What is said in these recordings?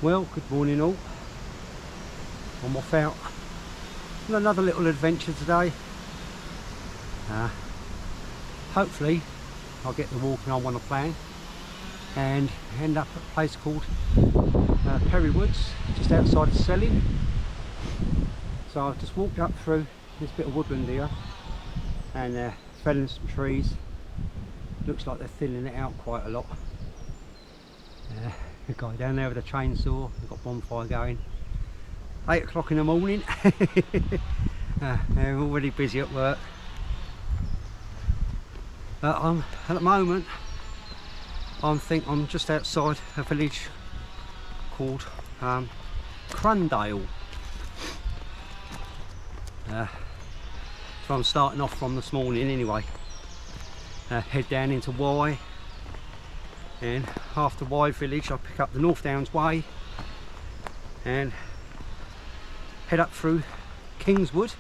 Well, good morning all. I'm off out on another little adventure today. Hopefully I'll get the walking I want to plan and end up at a place called Prairie Woods, just outside of Selling. So I've just walked up through this bit of woodland here and felling some trees. Looks like they're thinning it out quite a lot. The guy down there with a chainsaw, we've got bonfire going. 8 o'clock in the morning. They're already busy at work. But at the moment, I think I'm just outside a village called Crundale. So I'm starting off from this morning anyway. Head down into Wye, and after Wye village I pick up the North Downs Way and head up through Kingswood.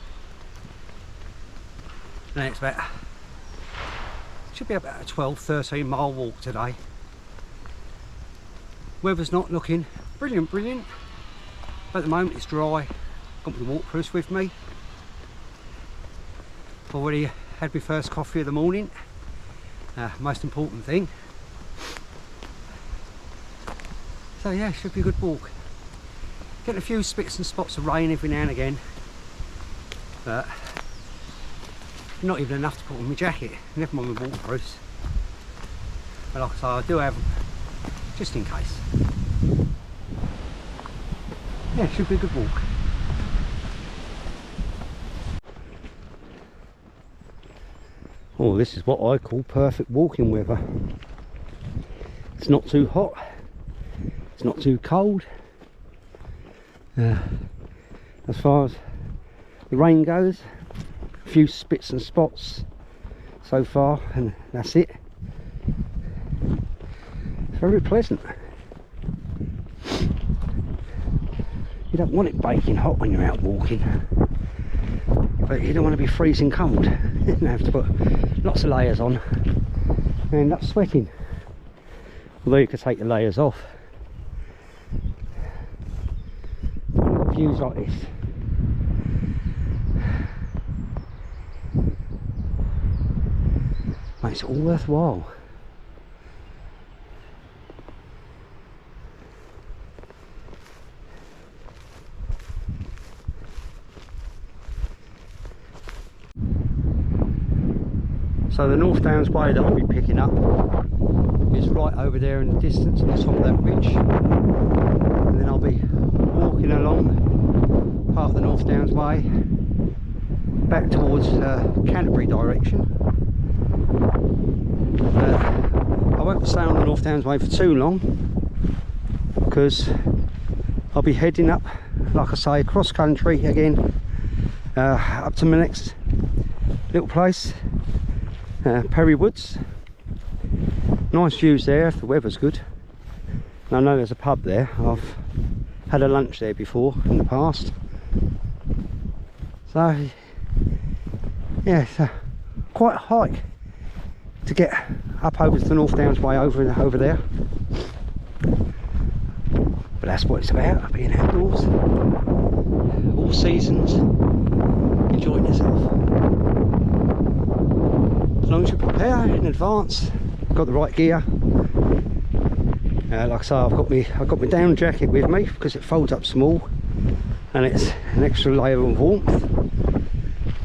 And it's should be about a 12-13 mile walk today. Weather's not looking brilliant, but at the moment it's dry. Got my waterproofs with me. Already had my first coffee of the morning. Most important thing. So yeah, should be a good walk. Getting a few spits and spots of rain every now and again, but not even enough to put on my jacket, never mind my waterproofs. But like I say, I do have them just in case. Yeah, should be a good walk. Oh, this is what I call perfect walking weather. It's not too hot, it's not too cold. As far as the rain goes, a few spits and spots so far, and that's it. It's very pleasant. You don't want it baking hot when you're out walking, but you don't want to be freezing cold. You have to put lots of layers on and end up sweating. Although you could take the layers off. Views like this. Makes it all worthwhile. So the North Downs Way that I'll be picking up is right over there in the distance on the top of that ridge, and then I'll be walking along part of the North Downs Way back towards Canterbury direction. I won't stay on the North Downs Way for too long because I'll be heading up, like I say, cross country again, up to my next little place, Prairie Woods. Nice views there if the weather's good. And I know there's a pub there. I've had a lunch there before in the past. So yeah, it's quite a hike to get up over to the North Downs Way over there. But that's what it's about, being outdoors, all seasons, enjoying yourself. As long as you prepare in advance, got the right gear. Like I say, I've got my down jacket with me because it folds up small and it's an extra layer of warmth.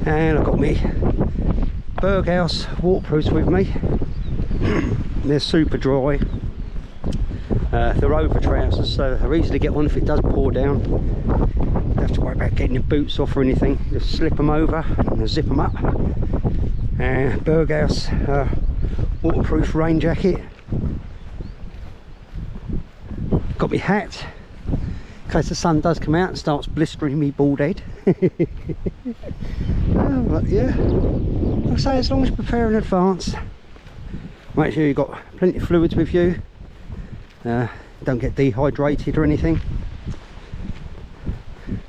And I've got my Berghaus waterproofs with me. They're super dry. They're over trousers, so they're easy to get on if it does pour down. You don't have to worry about getting your boots off or anything. Just slip them over and zip them up. And Berghaus waterproof rain jacket. Got my hat in case the sun does come out and starts blistering me bald head. But yeah, like I say, as long as you prepare in advance, make sure you've got plenty of fluids with you, don't get dehydrated or anything.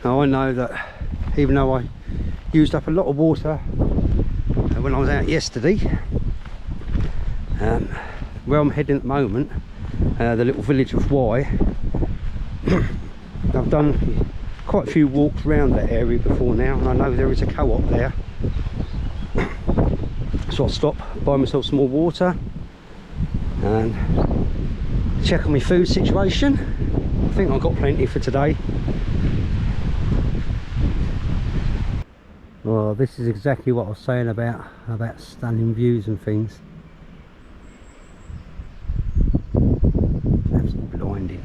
Now I know that even though I used up a lot of water when I was out yesterday, where I'm heading at the moment, the little village of Wye, I've done quite a few walks around that area before now, and I know there is a co-op there. So I'll stop, buy myself some more water and check on my food situation. I think I've got plenty for today. Well, this is exactly what I was saying about stunning views and things. Absolutely blinding.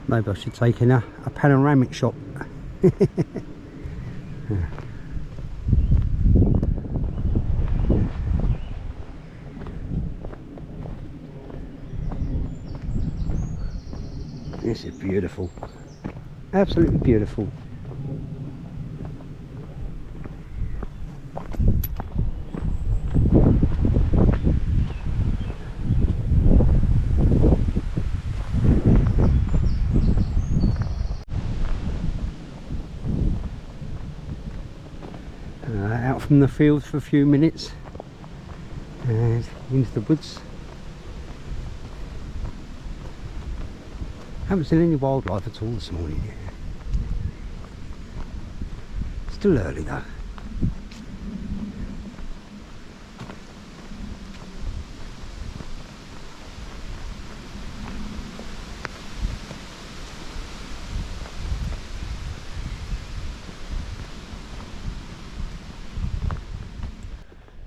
Maybe I should take in a panoramic shot. This is beautiful, absolutely beautiful. Out from the fields for a few minutes and into the woods. Haven't seen any wildlife at all this morning yet. Still early though.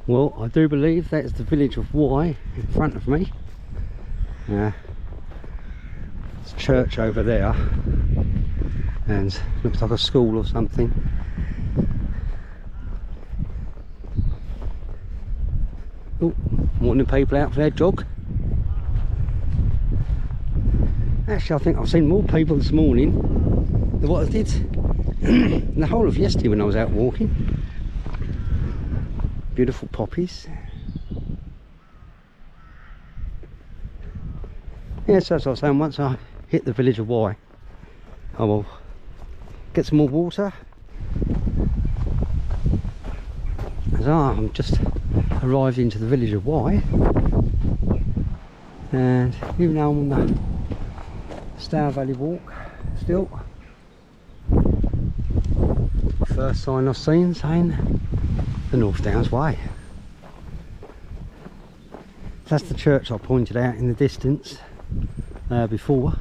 Well, I do believe that's the village of Wye in front of me. There's a church over there and looks like a school or something. Oh, morning people out for their jog. Actually, I think I've seen more people this morning than what I did in the whole of yesterday when I was out walking. Beautiful poppies. Yes, as I was saying, once I hit the village of Wye, I will get some more water. As I'm just arrived into the village of Wye, and even though I'm on the Stour Valley walk still, first sign I've seen saying the North Downs Way. That's the church I pointed out in the distance before,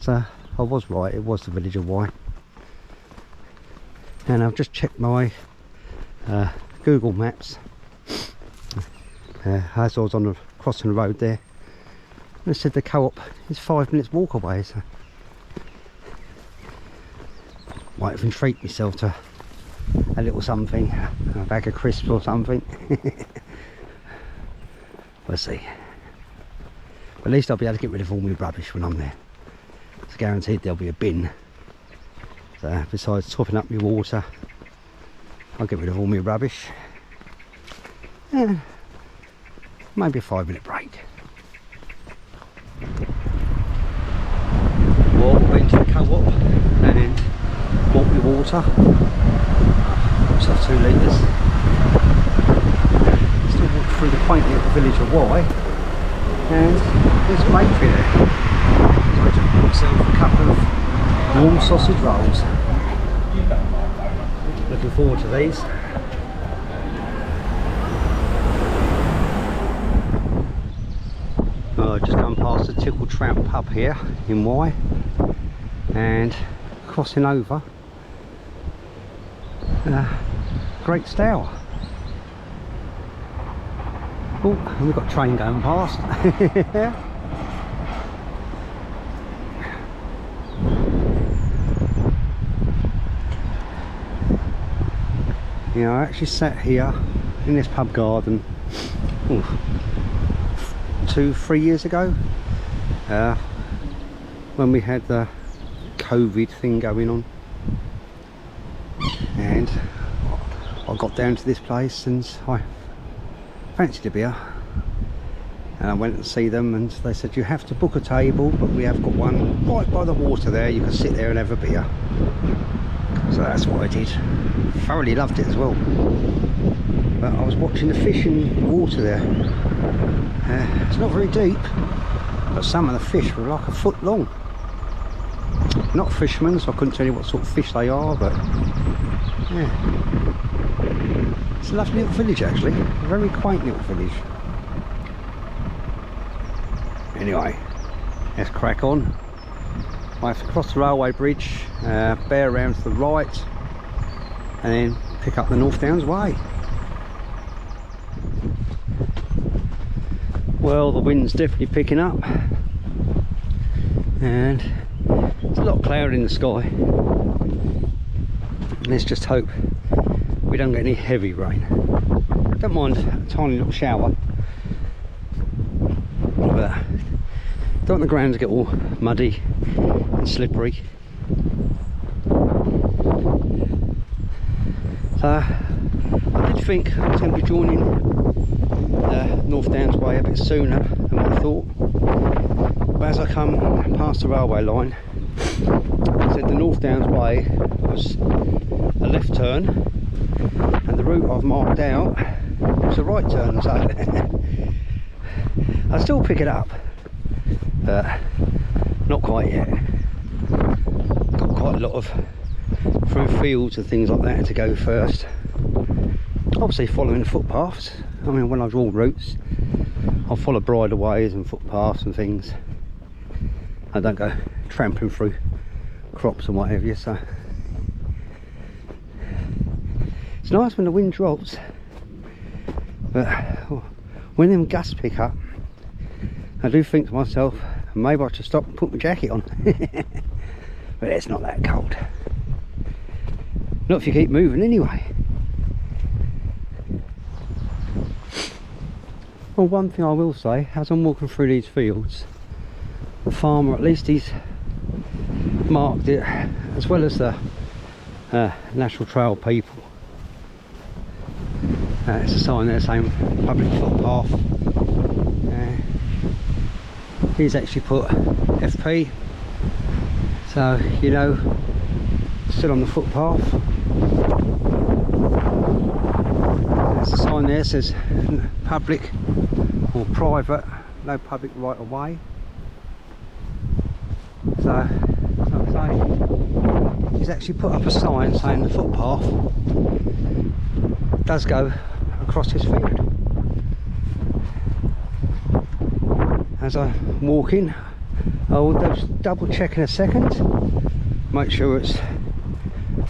so I was right, it was the village of Wye. And I've just checked my Google Maps as I was on crossing the road there, and it said the co-op is 5 minutes walk away, so might even treat myself to a little something, a bag of crisps or something. We'll see. But at least I'll be able to get rid of all my rubbish when I'm there. It's guaranteed there'll be a bin. So besides topping up my water, I'll get rid of all my rubbish. Yeah, maybe a 5-minute break. Well, went to the co-op and then bought me water. Myself 2 litres. Still walk through the quaint little village of Wye, and there's Maytree there. So I just bought myself a couple of warm sausage rolls. Looking forward to these. I've just come past the Tickle Trout Pub here in Wye, and crossing over Great Stour. Oh, and we've got a train going past. You know, I actually sat here in this pub garden 2-3 years ago when we had the COVID thing going on, and I got down to this place and I fancied a beer, and I went to see them, and they said you have to book a table, but we have got one right by the water there, you can sit there and have a beer. So that's what I did. Thoroughly loved it as well. But I was watching the fish in the water there. It's not very deep, but some of the fish were like a foot long. Not fishermen, so I couldn't tell you what sort of fish they are, but yeah. It's a lovely little village actually, a very quaint little village. Anyway, let's crack on. I have to cross the railway bridge, bear around to the right, and then pick up the North Downs Way. Well, the wind's definitely picking up, and there's a lot of cloud in the sky. Let's just hope we don't get any heavy rain. Don't mind a tiny little shower, but don't want the ground to get all muddy and slippery. So I did think I was going to be joining the North Downs Way a bit sooner than what I thought, but as I come past the railway line, it said the North Downs Way was a left turn and the route I've marked out was a right turn, so I'll still pick it up, but not quite yet. Got quite a lot of through fields and things like that to go first. Obviously following the footpaths. I mean, when I draw routes, I'll follow bridleways and footpaths and things. I don't go trampling through crops and what have you, so it's nice when the wind drops, but when them gusts pick up, I do think to myself, maybe I should stop and put my jacket on. But it's not that cold. Not if you keep moving anyway. Well, one thing I will say, as I'm walking through these fields, the farmer, at least he's marked it, as well as the National Trail people. It's a sign there saying public footpath. He's actually put FP, so you know, still on the footpath. There's a sign there that says public or private, no public right of way. So, like I say, he's actually put up a sign saying the footpath does go across his field. As I'm walking, I will just double check in a second, make sure it's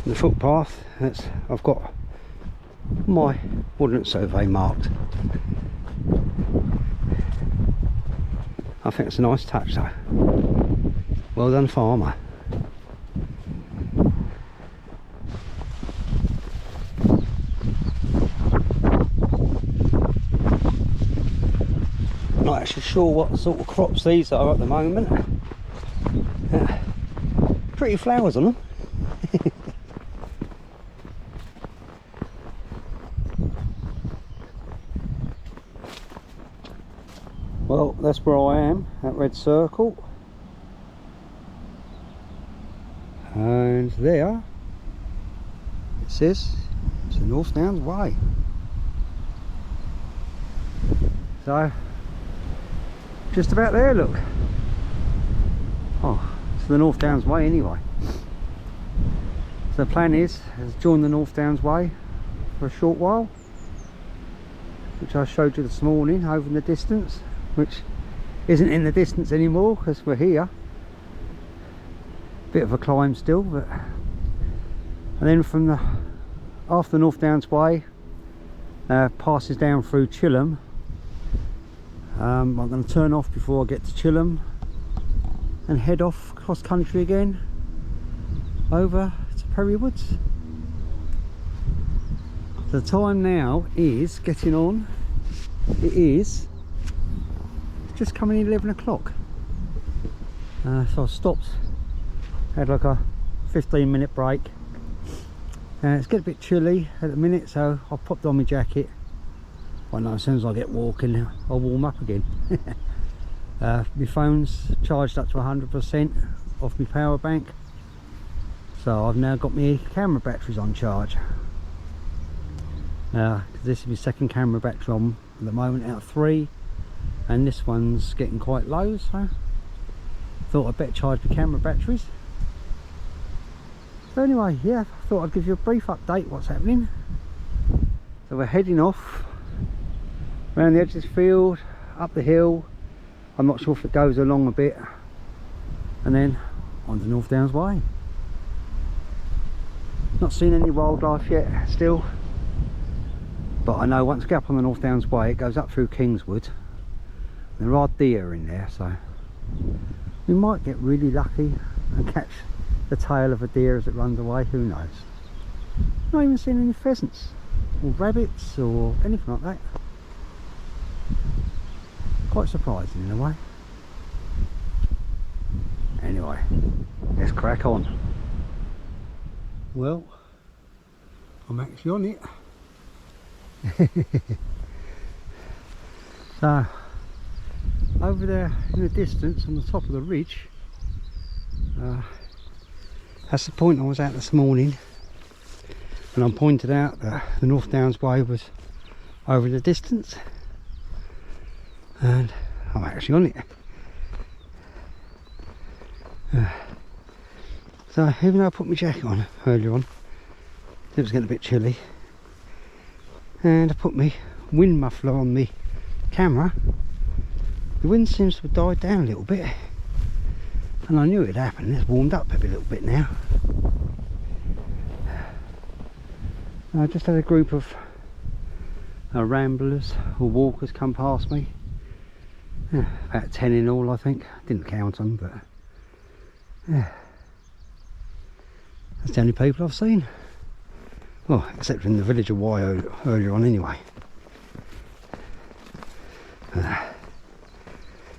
the footpath. I've got my woodland survey marked. I think it's a nice touch though. Well done, farmer. Not actually sure what sort of crops these are at the moment. Pretty flowers on them. Well, that's where I am, that red circle. And there it says it's the North Downs Way. So just about there, look. Oh, it's the North Downs Way anyway. So the plan is join the North Downs Way for a short while, which I showed you this morning over in the distance, which isn't in the distance anymore because we're here. Bit of a climb still, but and then from the after the North Downs Way passes down through Chilham. I'm going to turn off before I get to Chilham and head off cross country again over to Prairie Woods. The time now is getting on. It is just coming in 11 o'clock. So I stopped, had like a 15-minute break. It's getting a bit chilly at the minute, so I popped on my jacket. I know as soon as I get walking, I'll warm up again. My phone's charged up to 100% off my power bank, So I've now got my camera batteries on charge. This is my second camera battery on at the moment out of 3, and this one's getting quite low, so thought I'd better charge my camera batteries. So anyway, yeah, I thought I'd give you a brief update what's happening. So we're heading off around the edge of this field, up the hill. I'm not sure if it goes along a bit, and then on to North Downs Way. Not seen any wildlife yet still, but I know once I get up on the North Downs Way it goes up through Kingswood. There are deer in there, so we might get really lucky and catch the tail of a deer as it runs away, who knows. Not even seen any pheasants or rabbits or anything like that. Quite surprising in a way. Anyway, let's crack on. Well, I'm actually on it. So, over there in the distance on the top of the ridge, that's the point I was at this morning, and I pointed out that the North Downs Way was over the distance, and I'm actually on it. So even though I put my jacket on earlier on, it was getting a bit chilly, and I put my wind muffler on the camera, the wind seems to have died down a little bit, and I knew it'd happen. It's warmed up a little bit now. I just had a group of ramblers or walkers come past me, about 10 in all I think. Didn't count them, but yeah, that's the only people I've seen. Well, except in the village of Wye earlier on anyway.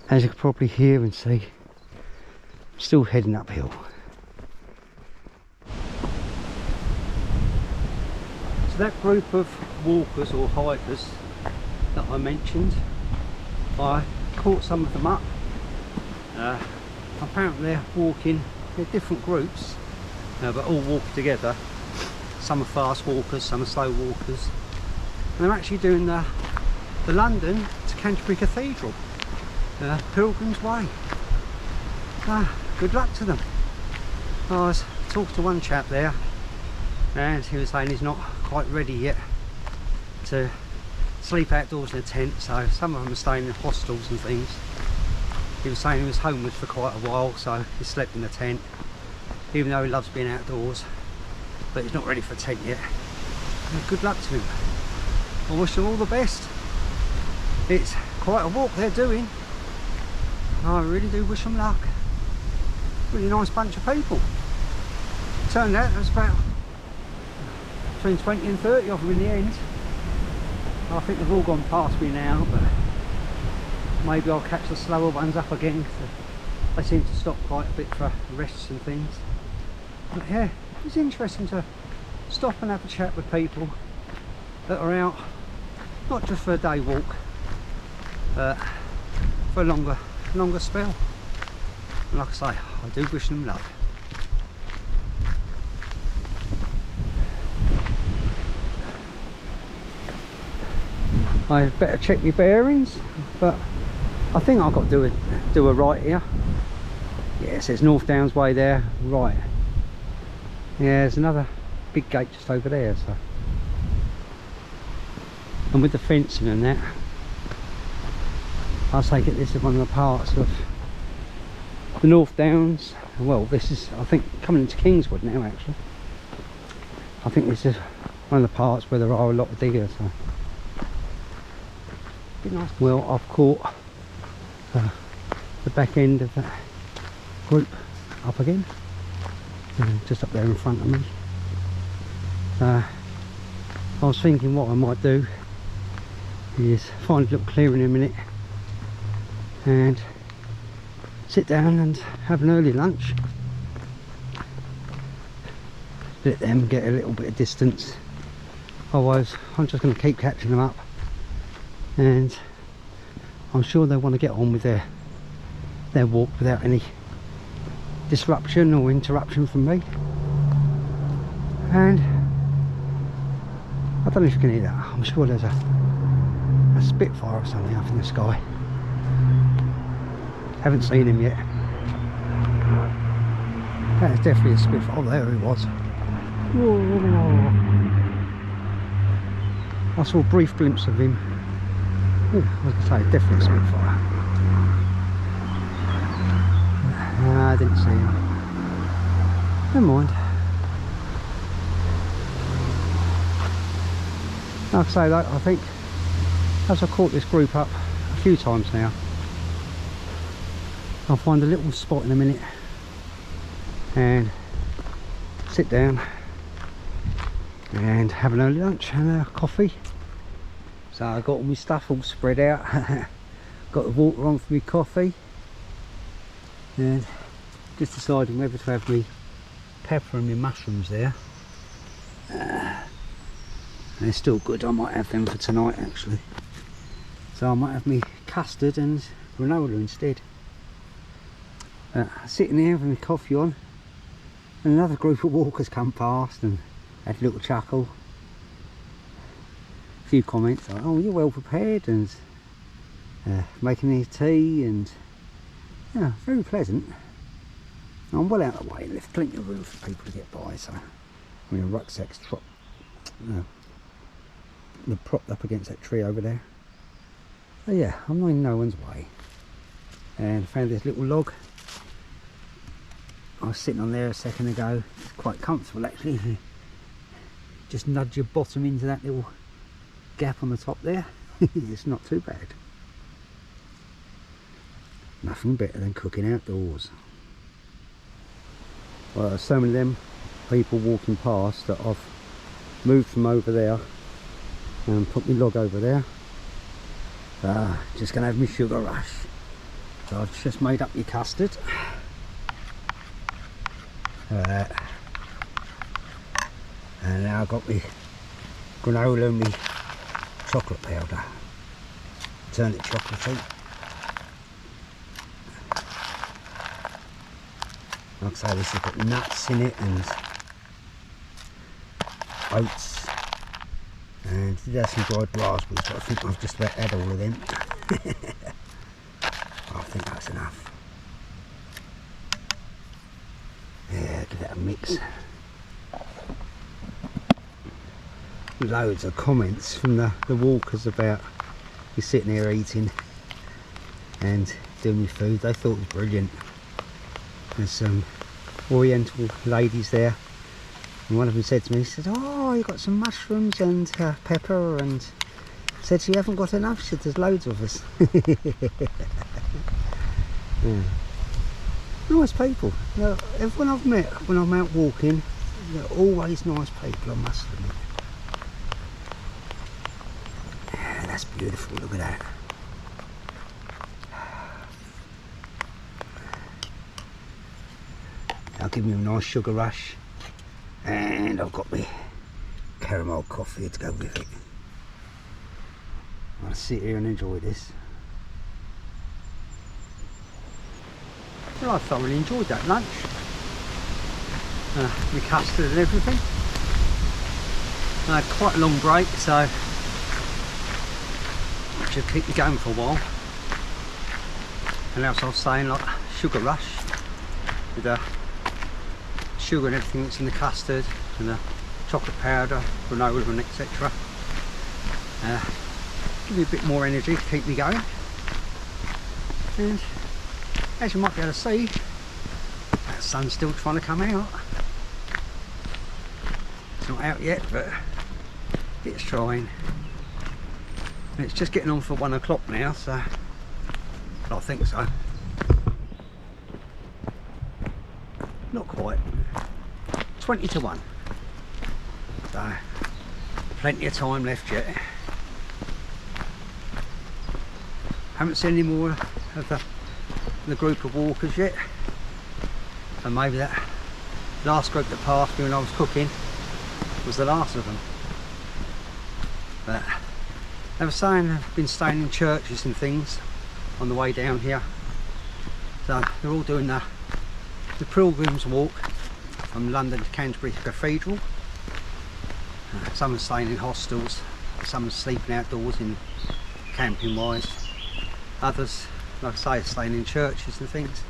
As you can probably hear and see, I'm still heading uphill. So that group of walkers or hikers that I mentioned, I caught some of them up. Apparently they're walking, they're different groups, but all walk together. Some are fast walkers, some are slow walkers. And they're actually doing the London to Canterbury Cathedral, Pilgrim's Way. Good luck to them. I was talking to one chap there, and he was saying he's not quite ready yet to sleep outdoors in a tent, so some of them are staying in hostels and things. He was saying he was homeless for quite a while, so he slept in a tent, even though he loves being outdoors, but he's not ready for a tent yet. Good luck to him. I wish them all the best. It's quite a walk they're doing. I really do wish them luck. Really nice bunch of people. Turned out there was about between 20 and 30 of them in the end. I think they've all gone past me now, but maybe I'll catch the slower ones up again, because they seem to stop quite a bit for rests and things. But yeah, it's interesting to stop and have a chat with people that are out, not just for a day walk, but for a longer spell. And like I say, I do wish them luck. I better check my bearings, but I think I've got to do a right here. Yeah, it says North Downs Way there, right. Yeah, there's another big gate just over there, so. And with the fencing and that, I take it this is one of the parts of the North Downs. Well, this is, I think, coming into Kingswood now actually. I think this is one of the parts where there are a lot of deer, so. Nice. Well, I've caught the back end of that group up again, just up there in front of me. I was thinking what I might do is find a little clearing in a minute and sit down and have an early lunch, let them get a little bit of distance. Otherwise I'm just going to keep catching them up, and I'm sure they want to get on with their walk without any disruption or interruption from me. And I don't know if you can hear that. I'm sure there's a Spitfire or something up in the sky. Haven't seen him yet. That is definitely a Spitfire. Oh, there he was. Whoa. I saw a brief glimpse of him. Yeah, like I say, definitely a Spitfire. No, I didn't see him. Never mind. Like I say, though, I think as I've caught this group up a few times now, I'll find a little spot in a minute and sit down and have an early lunch and a coffee. So I've got all my stuff all spread out. Got the water on for my coffee, and just deciding whether to have me pepper and my mushrooms there. They're still good. I might have them for tonight actually. So I might have me custard and granola instead. Sitting there with my coffee on, and another group of walkers come past and had a little chuckle. A few comments like, oh, you're well prepared, and making me tea, and yeah, very pleasant. I'm well out of the way and left plenty of room for people to get by, so I mean, a rucksack's they're propped up against that tree over there. So yeah, I'm not in no one's way. And I found this little log. I was sitting on there a second ago. It's quite comfortable actually. Just nudge your bottom into that little gap on the top there. It's not too bad. Nothing better than cooking outdoors. Well, there's so many of them people walking past that I've moved from over there and put my log over there. Just gonna have my sugar rush. So I've just made up my custard. And now I've got my granola and my chocolate powder. Turn it chocolatey. Like I say, this has got nuts in it and oats, and it has some dried raspberries, but I think I've just about had all of them. I think that's enough. Yeah, give that a mix. Loads of comments from the walkers about you sitting there eating and doing your food. They thought it was brilliant. There's some oriental ladies there, and one of them said to me, he said, oh, you got some mushrooms and pepper, and said, you haven't got enough. She said, there's loads of us. Yeah. Nice people. You know, everyone I've met when I'm out walking, they're always nice people, I must admit. Yeah, that's beautiful, look at that. I'll give me a nice sugar rush, and I've got my caramel coffee to go with it. I'll sit here and enjoy this. Well, I thoroughly enjoyed that lunch. My custard and everything. I had quite a long break, so it should keep me going for a while. And as I was saying, like sugar rush with the sugar and everything that's in the custard and the chocolate powder, granola and etc. Give me a bit more energy to keep me going. And as you might be able to see, that sun's still trying to come out. It's not out yet, but it's trying. And it's just getting on for 1 o'clock now, so I think so. Not quite. 20 to 1. So plenty of time left yet. Haven't seen any more of the group of walkers yet, and maybe that last group that passed me when I was cooking was the last of them. But they were saying they've been staying in churches and things on the way down here, so they're all doing the pilgrim's walk from London to Canterbury Cathedral, Some are staying in hostels, some are sleeping outdoors in camping wise, others, like I say, are staying in churches and things.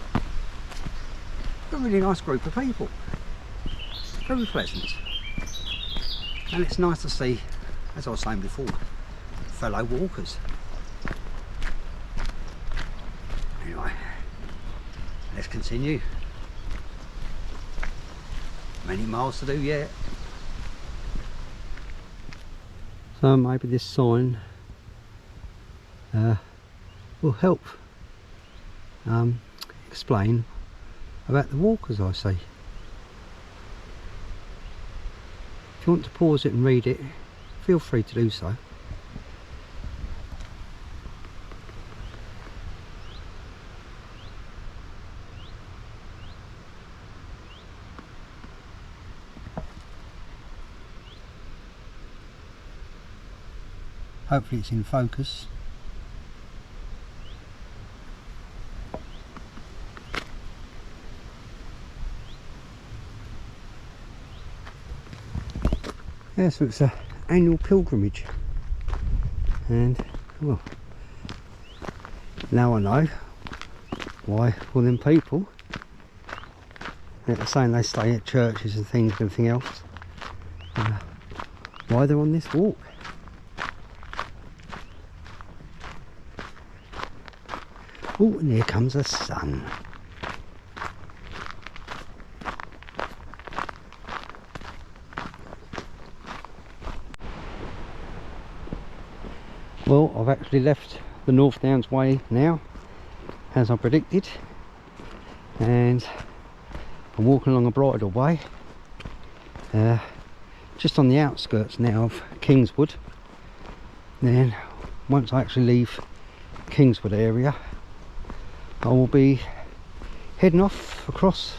A really nice group of people, very pleasant, and it's nice to see, as I was saying before, fellow walkers. Anyway, let's continue. Many miles to do yet. So maybe this sign will help explain about the walkers I see. If you want to pause it and read it, feel free to do so. Hopefully it's in focus. Yeah, so it's an annual pilgrimage, and well, now I know why all them people that are saying they stay at churches and things and everything else, why they're on this walk. Oh, and here comes the sun. Well, I've actually left the North Downs Way now, as I predicted, and I'm walking along a bridle way, just on the outskirts now of Kingswood. Then once I actually leave Kingswood area, I will be heading off across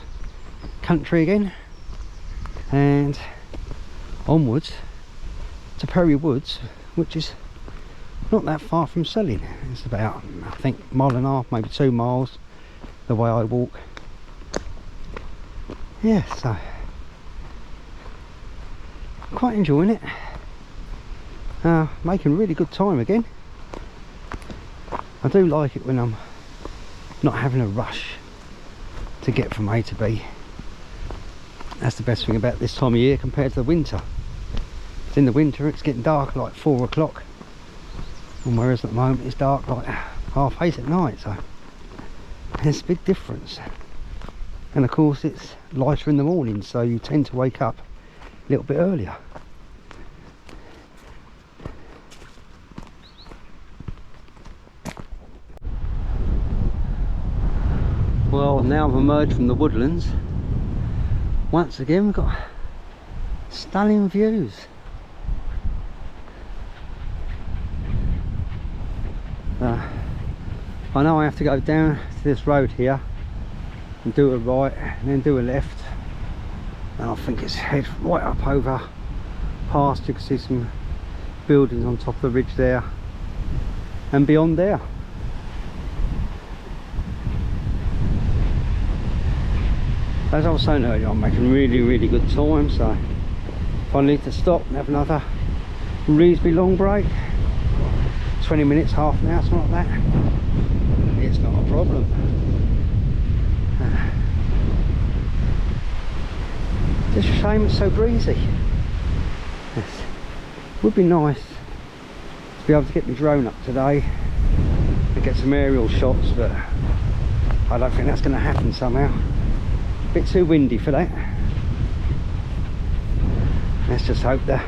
country again and onwards to Prairie Woods, which is not that far from Selling. It's about, I think, 1.5 miles, maybe 2 miles the way I walk. Yeah, so quite enjoying it. Making really good time again. I do like it when I'm not having a rush to get from A to B. That's the best thing about this time of year compared to the winter. In the winter it's getting dark like 4 o'clock, and whereas at the moment it's dark like 8:30 at night, so there's a big difference. And of course it's lighter in the morning, so you tend to wake up a little bit earlier. Well, now I've emerged from the woodlands. Once again we've got stunning views. I know I have to go down to this road here and do a right and then do a left, and I think it's head right up over past. You can see some buildings on top of the ridge there and beyond there. As I was saying earlier, I'm making really good time, so if I need to stop and have another reasonably long break, 20 minutes, half an hour, something like that, it's not a problem. Just a shame it's so breezy. It would be nice to be able to get my drone up today and get some aerial shots, but I don't think that's going to happen somehow. A bit too windy for that. Let's just hope the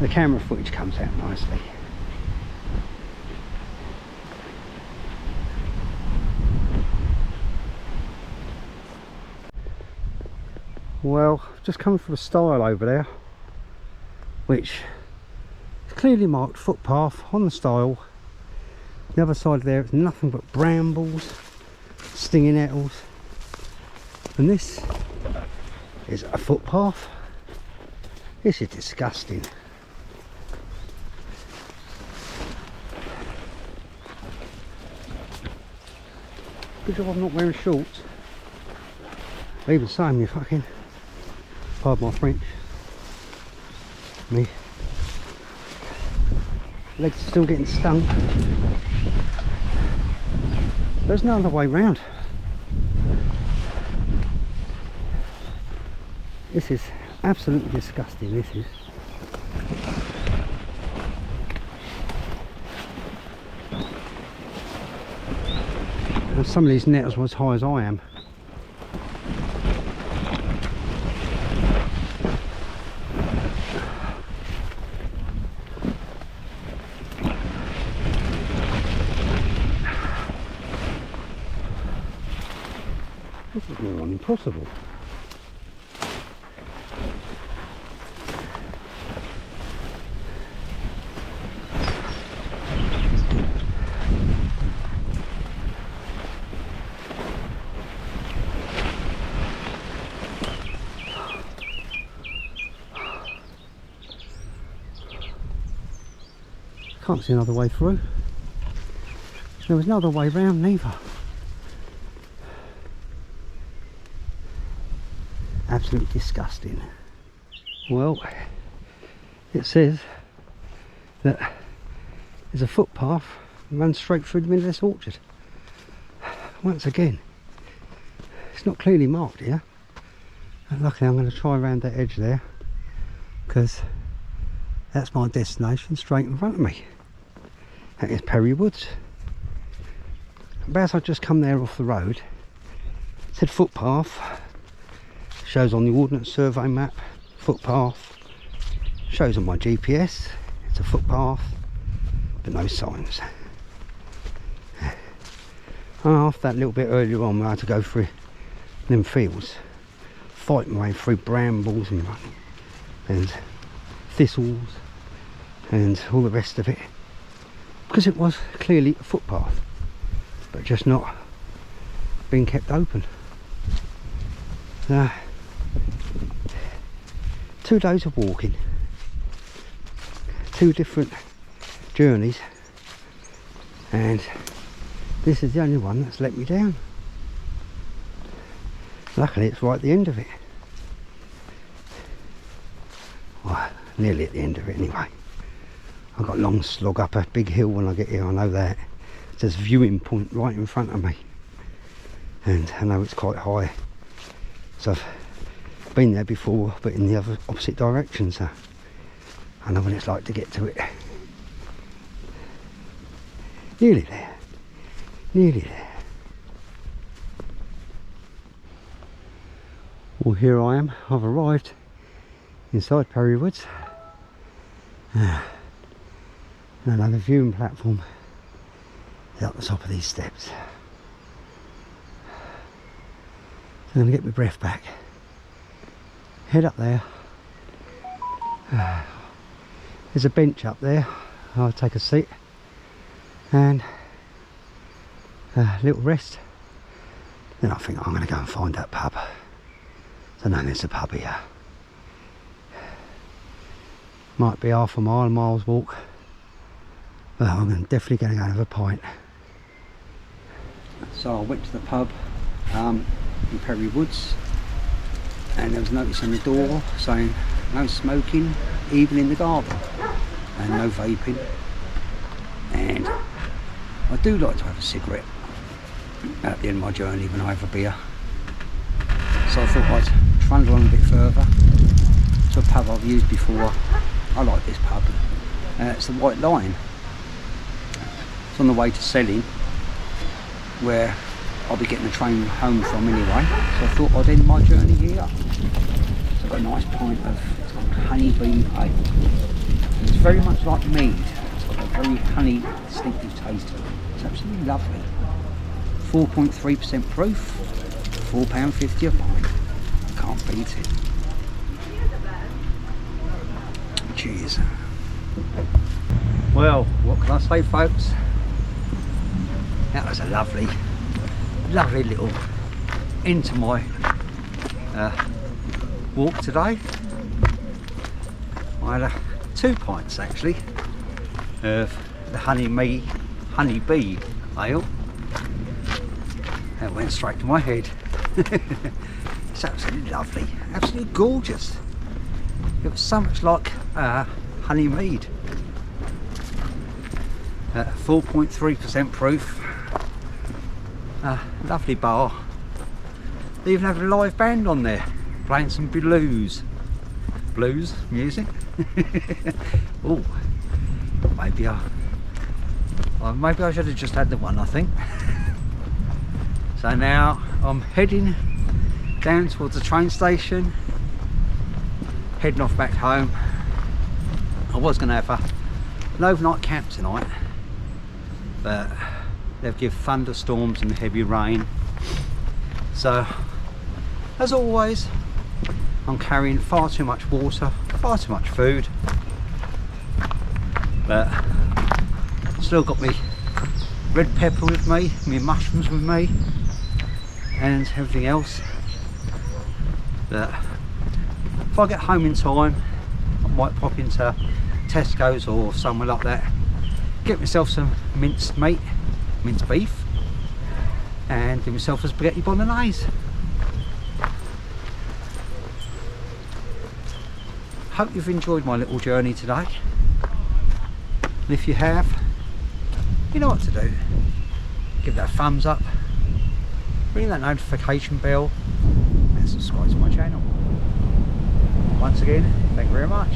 camera footage comes out nicely. Well, I've just come from a stile over there, which is clearly marked footpath on the stile. The other side there, it's nothing but brambles, stinging nettles, and this is a footpath. This is disgusting. Good job I'm not wearing shorts. Even saying, you fucking, pardon my French, Me legs are still getting stung. There's no other way round. This is absolutely disgusting, this is. And some of these nettles were as high as I am. This is more than impossible. Can't see another way through. There was no other way round neither. Absolutely disgusting. Well, it says that there's a footpath that runs straight through the middle of this orchard. Once again, it's not clearly marked here. And luckily I'm going to try around that edge there, because that's my destination straight in front of me. That is Prairie Woods. About as I just come there off the road, it said footpath. Shows on the Ordnance Survey map, footpath. Shows on my GPS, it's a footpath, but no signs. And after that little bit earlier on, I had to go through them fields, fight my way through brambles and thistles and all the rest of it, because it was clearly a footpath, but just not being kept open. 2 days of walking, 2 different journeys, and this is the only one that's let me down. Luckily it's right at the end of it. Well, nearly at the end of it anyway. I've got a long slog up a big hill when I get here, I know that. There's a viewing point right in front of me, and I know it's quite high, so I've been there before, but in the other opposite direction, so I know what it's like to get to it. Nearly there, nearly there. Well, here I am, I've arrived inside Prairie Woods. Another viewing platform is up the top of these steps. So I'm going to get my breath back, head up there. There's a bench up there, I'll take a seat and a little rest, then I think I'm going to go and find that pub. So now there's a pub here, might be half a mile's walk, but I'm definitely going to go and have a pint. So I went to the pub in Prairie Woods, and there was a notice on the door saying no smoking even in the garden, and no vaping, and I do like to have a cigarette at the end of my journey when I have a beer, so I thought I'd trundle on a bit further to a pub I've used before. I like this pub, it's the White Lion. It's on the Wye To Selling, where I'll be getting the train home from anyway, so I thought I'd end my journey here. So I've got a nice pint of, it's called honeybee ale. It's very much like mead, it's got a very honey distinctive taste to it. It's absolutely lovely. 4.3% proof, £4.50 a pint. I can't beat it. Cheers. Well, what can I say, folks? That was a lovely little end to my walk today. I had 2 pints actually of the honeybee ale. That went straight to my head. It's absolutely lovely, absolutely gorgeous. It was so much like honey mead. 4.3% proof. Lovely bar. They even have a live band on there playing some blues music. Oh, maybe I should have just had the one, I think. So now I'm heading down towards the train station, heading off back home. I was going to have an overnight camp tonight, but they've given thunderstorms and heavy rain. So, as always, I'm carrying far too much water, far too much food, but still got me red pepper with me, my mushrooms with me, and everything else. But if I get home in time, I might pop into Tesco's or somewhere like that, get myself some minced beef, and do myself a spaghetti bolognese. Hope you've enjoyed my little journey today, and if you have, you know what to do. Give that a thumbs up, ring that notification bell, and subscribe to my channel. Once again, thank you very much.